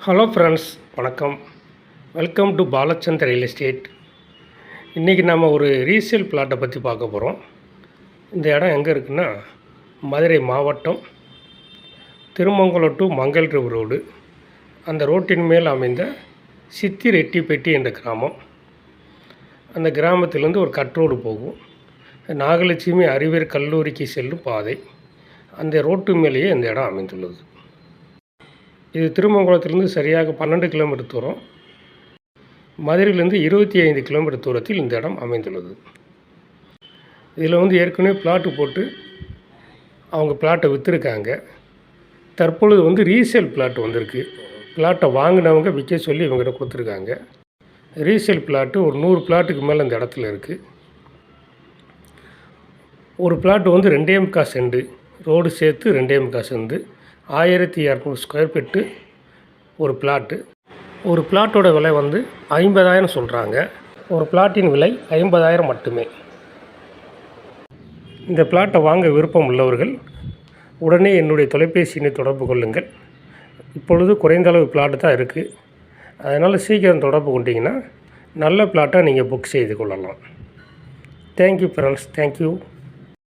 Hello friends, வணக்கம். Welcome to Balachandar real estate. இன்றைக்கி நம்ம ஒரு ரீசேல் பிளாட்டை பற்றி பார்க்க போகிறோம். இந்த இடம் எங்கே இருக்குன்னா, மதுரை மாவட்டம் திருமங்கலம் டு மங்கல்ரிவ் ரோடு. அந்த ரோட்டின் மேல் அமைந்த சித்தி ரெட்டிப்பட்டி என்ற கிராமம். அந்த கிராமத்திலேருந்து ஒரு கட் ரோடு போகும். நாகலட்சுமி அறிவியல் கல்லூரிக்கு செல்லும் பாதை. அந்த ரோட்டு மேலேயே இந்த இடம் அமைந்துள்ளது. இது திருமங்கலத்திலிருந்து சரியாக 12 கிலோமீட்டர் தூரம், மதுரையிலேருந்து 25 கிலோமீட்டர் தூரத்தில் இந்த இடம் அமைந்துள்ளது. இதில் ஏற்கனவே பிளாட்டு போட்டு அவங்க பிளாட்டை விற்றுருக்காங்க. தற்பொழுது ரீசேல் பிளாட் வந்திருக்கு. பிளாட்டை வாங்கினவங்க விற்க சொல்லி இவங்ககிட்ட கொடுத்துருக்காங்க. ரீசேல் பிளாட்டு ஒரு 100 பிளாட்டுக்கு மேலே இந்த இடத்துல இருக்குது. ஒரு பிளாட்டு 2.25 சென்ட், ரோடு சேர்த்து 2.25 சென்ட், 1200 ஸ்கொயர் ஃபீட்டு ஒரு பிளாட்டு. ஒரு பிளாட்டோட விலை 50,000 சொல்கிறாங்க. ஒரு பிளாட்டின் விலை 50,000 மட்டுமே. இந்த பிளாட்டை வாங்க விருப்பம் உள்ளவர்கள் உடனே என்னுடைய தொலைபேசியினை தொடர்பு கொள்ளுங்கள். இப்பொழுது குறைந்த அளவு பிளாட்டு தான் இருக்குது. அதனால் சீக்கிரம் தொடர்பு கொண்டீங்கன்னா நல்ல பிளாட்டாக நீங்கள் புக் செய்து கொள்ளலாம். Thank you friends, thank you.